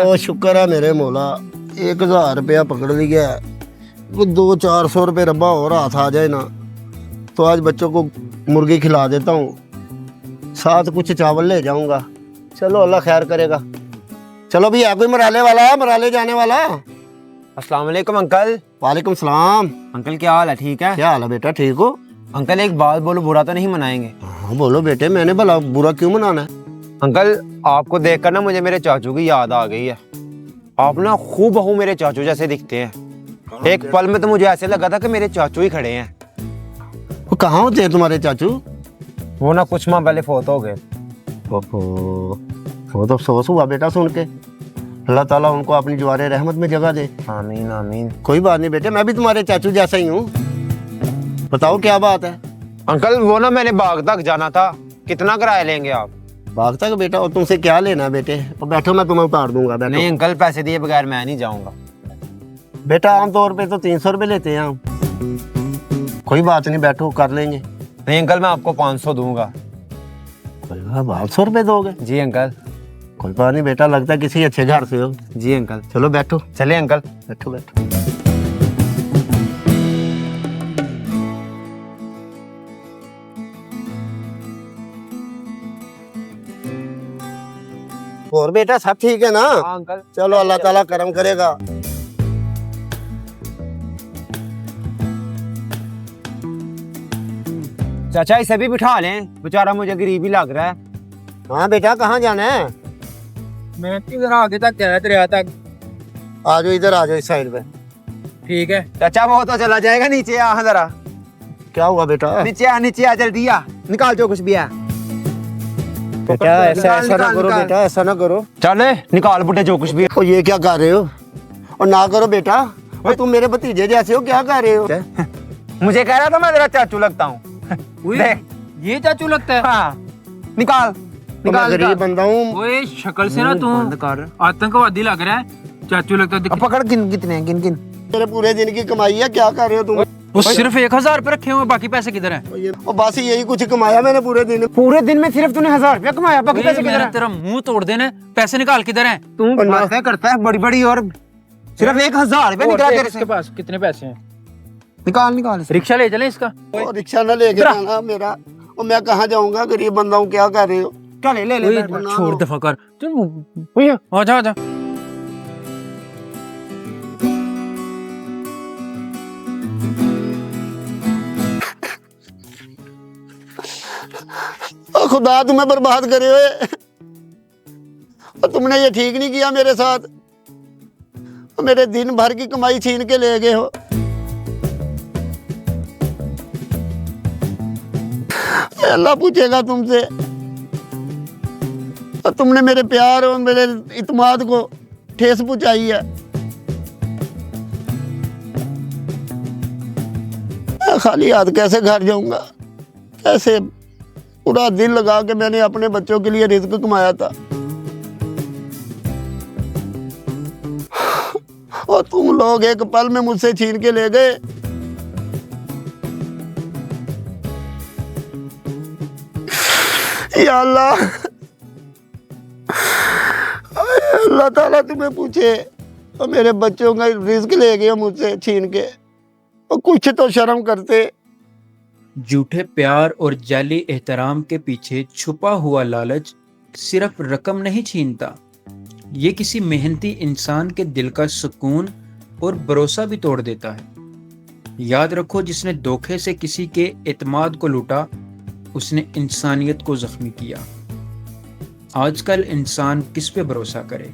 ओ शुक्र है मेरे मौला, 1000 रुपया पकड़ लिया है। वो 200-400 रुपये रब्बा और हाथ आ जाए ना तो आज बच्चों को मुर्गी खिला देता हूँ, साथ कुछ चावल ले जाऊंगा। चलो अल्लाह खैर करेगा। चलो भी है कोई मराले वाला, मराले जाने वाला? अस्सलाम वालेकुम अंकल। वालेकुम सलाम। अंकल क्या हाल है? ठीक है। क्या हाल है बेटा, ठीक हो? अंकल एक बात बोलो, बुरा तो नहीं मनाएंगे? हाँ बोलो बेटे, मैंने भला बुरा क्यों मनाना है? अंकल आपको देखकर ना मुझे मेरे चाचू की याद आ गई है। आप ना खूबहू मेरे चाचू जैसे दिखते हैं। एक पल में तो मुझे ऐसे लगा था कि मेरे चाचू ही खड़े हैं। वो कहाँ होते हैं तुम्हारे चाचू? वो ना कुछ माह पहले फोत हो गए। ओहो, वो तो अफसोस हुआ बेटा सुन के। अल्लाह ताला उनको अपनी जवारे रहमत में जगह दे। आमीन आमीन। कोई बात नहीं बेटे, मैं भी तुम्हारे चाचू जैसा ही हूँ। बताओ क्या बात है? अंकल वो ना मैंने बाग तक जाना था, कितना किराया लेंगे आप? बाग तक बेटा, और तुमसे क्या लेना है बेटे? और बैठो, मैं तुम्हें उतार दूंगा। बैठो। नहीं अंकल, पैसे दिए बगैर मैं नहीं जाऊंगा। बेटा आमतौर पे तो 300 रुपये लेते हैं हम। कोई बात नहीं, बैठो कर लेंगे। नहीं अंकल, मैं आपको 500 दूंगा। कोई बात, 500 रुपये दोगे? जी अंकल। कोई बात नहीं बेटा, लगता है किसी अच्छे घर से हो। जी अंकल। चलो बैठो। चले अंकल। बैठो बैठो। और बेटा सब ठीक है ना? हाँ अंकल। चलो अल्लाह ताला करम करेगा। चाचा इसे भी बिठा लें, बेचारा मुझे गरीब ही लग रहा है। हाँ बेटा, कहाँ जाना है? मैं इधर आगे तक गया, दरिया तक। आ जाओ इधर, आ जाओ इस साइड पे। ठीक है चाचा वो तो चला जाएगा, नीचे आ जरा। क्या हुआ बेटा? नीचे आ जल्दी आ, निकाल जो कुछ भी है। बेटा ऐसा निकाल, ना करो निकाल। बेटा, ऐसा ना करो। चले निकाल बुढ़े जो कुछ भी है। और ये क्या कर रहे हो? और ना करो बेटा, और तुम मेरे भतीजे जैसे हो, क्या कर रहे हो? मुझे कह रहा था मैं तेरा चाचू लगता हूँ। देख, ये चाचू लगता है। हाँ निकाल तो मैं गरीब बंदा हूँ। ओए शक्ल से ना तू बंद कर। आतंकवादी लग रहा है। चाचू लगता है। अब पकड़, गिन कितने हैं, गिन गिन। मेरे पूरे दिन की कमाई है, क्या कर रहे हो तुम? वो सिर्फ 1000 रुपए रखे हुए, बाकी पैसे किधर हैं? और बस यही कुछ कमाया मैंने पूरे दिन। पूरे दिन में सिर्फ तूने 1000 रुपया कमाया, बाकी पैसे किधर मैंने हैं? तेरा मुंह तोड़ देना, पैसे निकाल किधर हैं? तू बातें करता है बड़ी बड़ी और सिर्फ 1000 रुपया निकला तेरे से। इसके पास कितने पैसे हैं? निकाल निकाल इसे। रिक्शा ले चले इसका। और रिक्शा ना लेके जाना मेरा। और मैं कहाँ जाऊंगा, गरीब बंदा हूँ, क्या कर रहे हो? क्या ले ले ले, ले। छोड़ दफा कर। आजा आजा। ओ खुदा तुम्हें बर्बाद करे हुए। और तुमने ये ठीक नहीं किया मेरे साथ। और मेरे दिन भर की कमाई छीन के ले गए हो। अल्लाह पूछेगा तुमसे। और तुमने मेरे प्यार और मेरे इत्मीनान को ठेस पहुंचाई है। मैं खाली हाथ कैसे घर जाऊंगा? कैसे? पूरा दिल लगा के मैंने अपने बच्चों के लिए रिज्क कमाया था, और तुम लोग एक पल में मुझसे छीन के ले गए। या अल्लाह, अल्लाह ताला तुम्हें पूछे, और मेरे बच्चों का रिज्क ले गए मुझसे छीन के। और कुछ तो शर्म करते। झूठे प्यार और जाली एहतराम के पीछे छुपा हुआ लालच सिर्फ रकम नहीं छीनता, ये किसी मेहनती इंसान के दिल का सुकून और भरोसा भी तोड़ देता है। याद रखो, जिसने धोखे से किसी के एतमाद को लूटा, उसने इंसानियत को जख्मी किया। आजकल इंसान किस पे भरोसा करे?